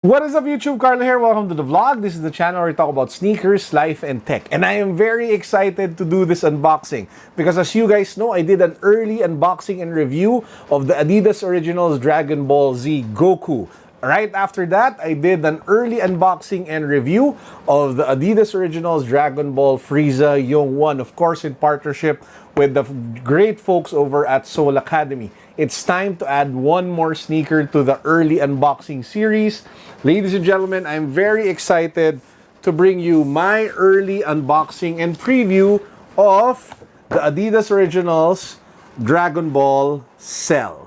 What is up YouTube, Carlo here. Welcome to the vlog. This is the channel where we talk about sneakers, life, and tech. And I am very excited to do this unboxing because as you guys know, I did an early unboxing and review of the Adidas Originals Dragon Ball Z Goku. Right after that, I did an early unboxing and review of the Adidas Originals Dragon Ball Frieza Young 1, of course in partnership with the great folks over at Outsole Academy. It's time to add one more sneaker to the early unboxing series. Ladies and gentlemen, I'm very excited to bring you my early unboxing and preview of the Adidas Originals Dragon Ball Cell.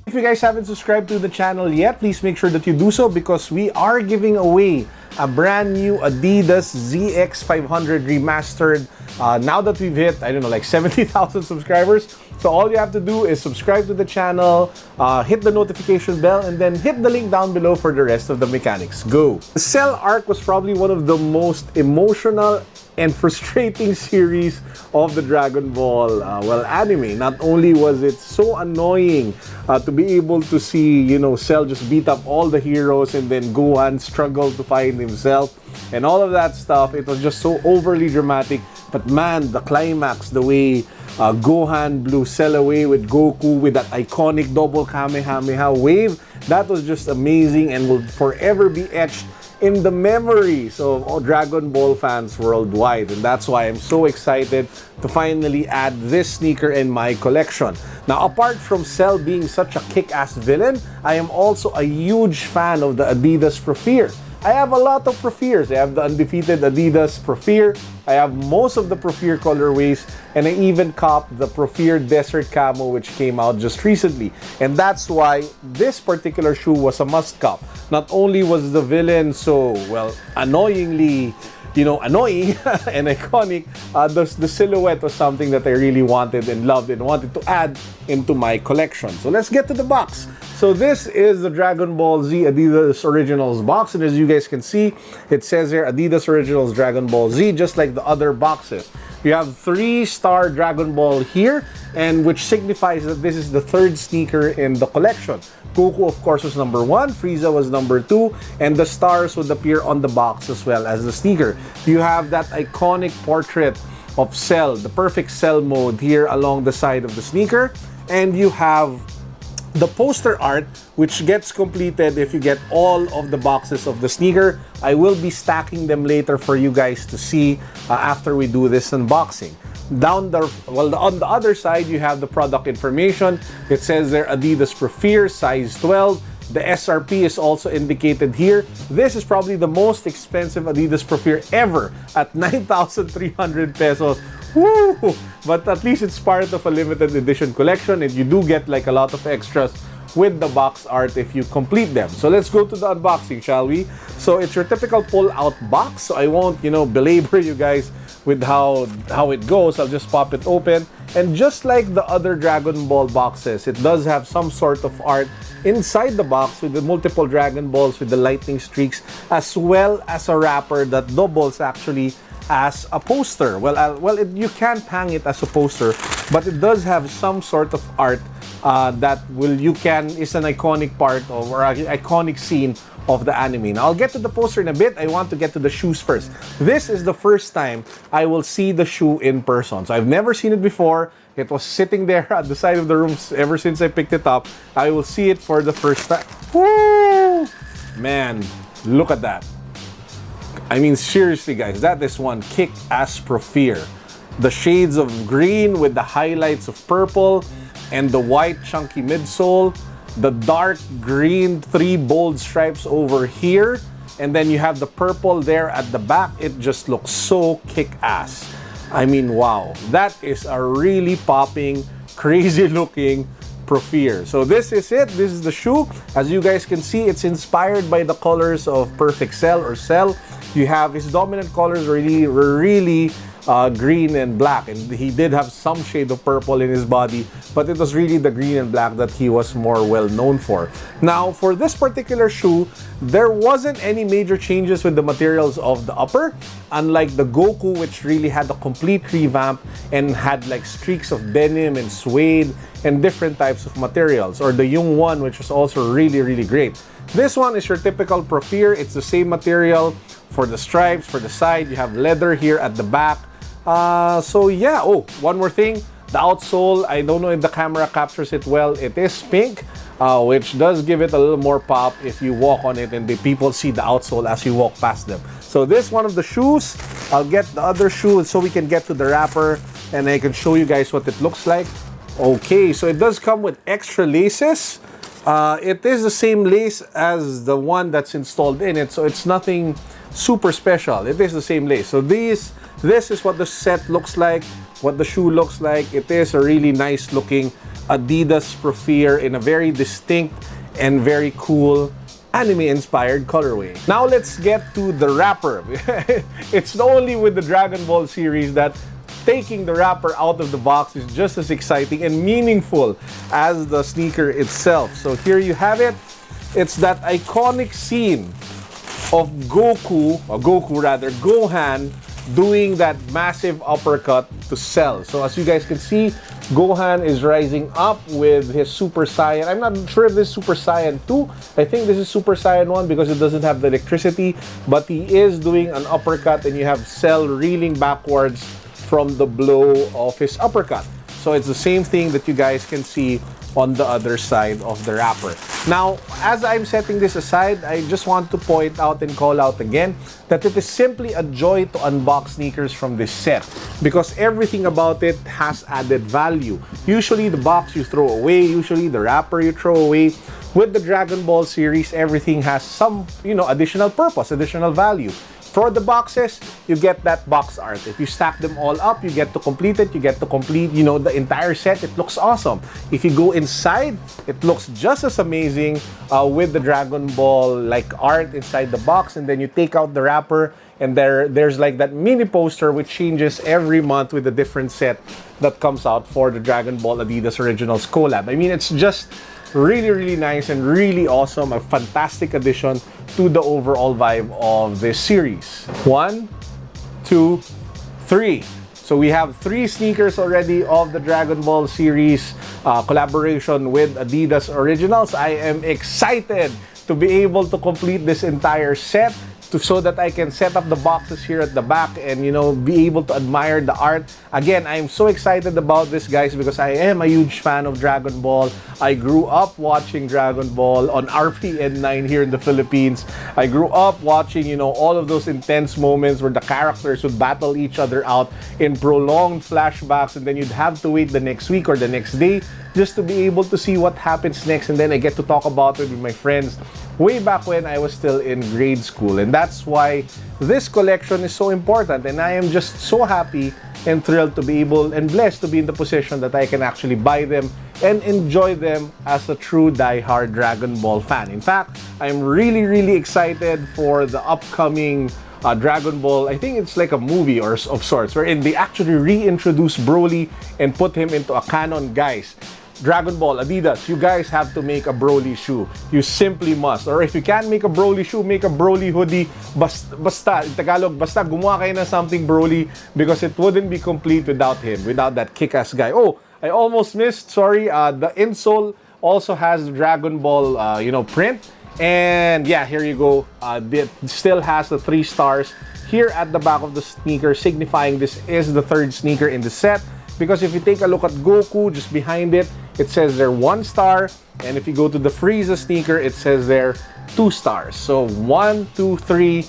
If you guys haven't subscribed to the channel yet, please make sure that you do so because we are giving away a brand new Adidas ZX500 Remastered. Now that we've hit, I don't know, like 70,000 subscribers. So all you have to do is subscribe to the channel, hit the notification bell, and then hit the link down below for the rest of the mechanics. Go! The Cell arc was probably one of the most emotional and frustrating series of the Dragon Ball anime. Not only was it so annoying to be able to see, Cell just beat up all the heroes and then Gohan struggle to find himself and all of that stuff. It was just so overly dramatic. But man, the climax, the way Gohan blew Cell away with Goku with that iconic double Kamehameha wave, that was just amazing and will forever be etched in the memories of Dragon Ball fans worldwide. And that's why I'm so excited to finally add this sneaker in my collection. Now, apart from Cell being such a kick-ass villain, I am also a huge fan of the Adidas Prophere. I have a lot of Propheres. I have the undefeated Adidas Prophere. I have most of the Prophere colorways, and I even copped the Prophere Desert Camo, which came out just recently. And that's why this particular shoe was a must cop. Not only was the villain so, annoyingly, annoying and iconic, the silhouette was something that I really wanted and loved and wanted to add into my collection. So let's get to the box. So this is the Dragon Ball Z Adidas Originals box, and as you guys can see, it says here Adidas Originals Dragon Ball Z, just like the other boxes. You have 3-star Dragon Ball here, and which signifies that this is the third sneaker in the collection. Goku, of course, was number 1, Frieza was number 2, and the stars would appear on the box as well as the sneaker. You have that iconic portrait of Cell, the perfect Cell mode here along the side of the sneaker, and you have the poster art, which gets completed if you get all of the boxes of the sneaker. I will be stacking them later for you guys to see after we do this unboxing. On the other side, you have the product information. It says there Adidas Prophere, size 12. The SRP is also indicated here. This is probably the most expensive Adidas Prophere ever at 9,300 pesos. Woo! But at least it's part of a limited edition collection, and you do get like a lot of extras with the box art if you complete them. So let's go to the unboxing, shall we? So it's your typical pull-out box. So I won't, belabor you guys with how it goes. I'll just pop it open. And just like the other Dragon Ball boxes, it does have some sort of art inside the box with the multiple Dragon Balls with the lightning streaks, as well as a wrapper that doubles actually as a poster. You can't hang it as a poster, but it does have some sort of art that is an iconic part of, or an iconic scene of the anime. Now, I'll get to the poster in a bit. I want to get to the shoes first. This is the first time I will see the shoe in person. So I've never seen it before. It was sitting there at the side of the room ever since I picked it up. I will see it for the first time. Woo! Man, look at that. I mean, seriously, guys, that is one kick-ass Prophere. The shades of green with the highlights of purple and the white chunky midsole, the dark green 3 bold stripes over here, and then you have the purple there at the back. It just looks so kick-ass. I mean, wow, that is a really popping, crazy-looking Prophere. So this is it. This is the shoe. As you guys can see, it's inspired by the colors of Perfect Cell or Cell. You have his dominant colors really green and black, and he did have some shade of purple in his body, but it was really the green and black that he was more well known for. Now, for this particular shoe, there wasn't any major changes with the materials of the upper, unlike the Goku, which really had a complete revamp and had like streaks of denim and suede and different types of materials, or the Yung 1, which was also really great. This one is your typical Prophere. It's the same material for the stripes, for the side. You have leather here at the back. So yeah, oh, one more thing. The outsole, I don't know if the camera captures it well. It is pink, which does give it a little more pop if you walk on it and the people see the outsole as you walk past them. So this one of the shoes. I'll get the other shoe so we can get to the wrapper and I can show you guys what it looks like. Okay, so it does come with extra laces. It is the same lace as the one that's installed in it, so it's nothing super special. It is the same lace. So this is what the set looks like, what the shoe looks like. It is a really nice looking Adidas Prophere in a very distinct and very cool anime-inspired colorway. Now let's get to the wrapper. It's only with the Dragon Ball series that taking the wrapper out of the box is just as exciting and meaningful as the sneaker itself. So here you have it. It's that iconic scene of Gohan doing that massive uppercut to Cell. So as you guys can see, Gohan is rising up with his Super Saiyan. I'm not sure if this is Super Saiyan 2. I think this is Super Saiyan 1 because it doesn't have the electricity. But he is doing an uppercut and you have Cell reeling backwards from the blow of his uppercut. So it's the same thing that you guys can see on the other side of the wrapper. Now, as I'm setting this aside, I just want to point out and call out again that it is simply a joy to unbox sneakers from this set because everything about it has added value. Usually the box you throw away, usually the wrapper you throw away. With the Dragon Ball series, everything has some, additional purpose, additional value. For the boxes, you get that box art. If you stack them all up, you get to complete it. You get to complete, the entire set. It looks awesome. If you go inside, it looks just as amazing with the Dragon Ball like art inside the box. And then you take out the wrapper and there's like that mini poster which changes every month with a different set that comes out for the Dragon Ball Adidas Originals collab. I mean, it's just really nice and really awesome. A fantastic addition to the overall vibe of this series. 1, 2, 3. So we have 3 sneakers already of the Dragon Ball series collaboration with Adidas Originals. I am excited to be able to complete this entire set so that I can set up the boxes here at the back and be able to admire the art. Again, I'm so excited about this, guys, because I am a huge fan of Dragon Ball. I grew up watching Dragon Ball on RPN9 here in the Philippines. I grew up watching, all of those intense moments where the characters would battle each other out in prolonged flashbacks, and then you'd have to wait the next week or the next day just to be able to see what happens next, and then I get to talk about it with my friends way back when I was still in grade school. And that's why this collection is so important, and I am just so happy and thrilled to be able and blessed to be in the position that I can actually buy them and enjoy them as a true die-hard Dragon Ball fan. In fact, I'm really excited for the upcoming Dragon Ball. I think it's like a movie or of sorts wherein they actually reintroduce Broly and put him into a canon. Guys, Dragon Ball, Adidas, you guys have to make a Broly shoe. You simply must. Or if you can't make a Broly shoe, make a Broly hoodie. Basta, in Tagalog, basta gumawa kayo ng something Broly because it wouldn't be complete without him, without that kick-ass guy. Oh, I almost missed, sorry, the insole also has Dragon Ball, print. And yeah, here you go. It still has the 3 stars here at the back of the sneaker, signifying this is the 3rd sneaker in the set. Because if you take a look at Goku, just behind it, it says there 1 star. And if you go to the Frieza sneaker, it says there 2 stars. So 1, 2, 3.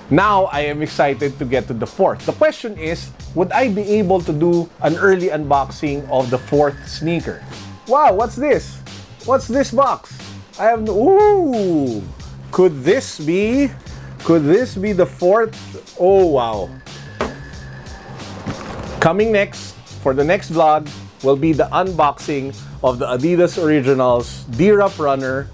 Now I am excited to get to the 4th. The question is, would I be able to do an early unboxing of the 4th sneaker? Wow, what's this? What's this box? I have no... Ooh! Could this be the 4th? Oh, wow. Coming next, for the next vlog, will be the unboxing of the Adidas Originals D-Rup Runner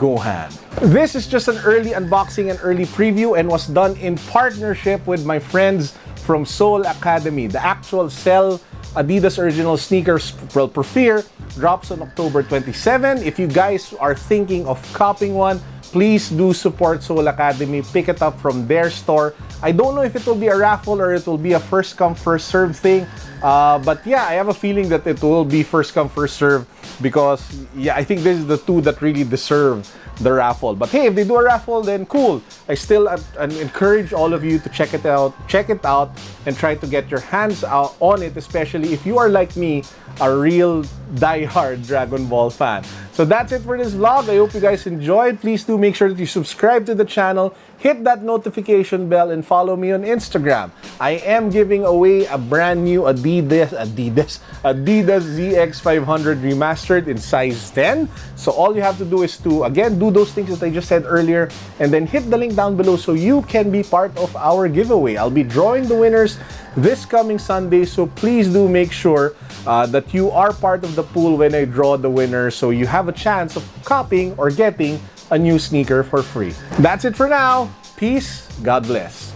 Gohan. This is just an early unboxing and early preview and was done in partnership with my friends from Soul Academy. The actual Sell Adidas original sneakers, Prophere, drops on October 27. If you guys are thinking of copying one, please do support Soul Academy. Pick it up from their store. I don't know if it will be a raffle or it will be a first come first serve thing. But yeah, I have a feeling that it will be first come first serve because yeah, I think this is the two that really deserve the raffle. But hey, if they do a raffle, then cool. I still encourage all of you to check it out, and try to get your hands out on it, especially if you are like me, a real die-hard Dragon Ball fan. So that's it for this vlog. I hope you guys enjoyed. Please do make sure that you subscribe to the channel, hit that notification bell, and follow me on Instagram. I am giving away a brand new Adidas ZX500 Remastered in size 10. So all you have to do is to, again, do those things that I just said earlier, and then hit the link down below so you can be part of our giveaway. I'll be drawing the winners this coming Sunday, so please do make sure that you are part of the pool when I draw the winner, so you have a chance of copying or getting a new sneaker for free. That's it for now. Peace. God bless.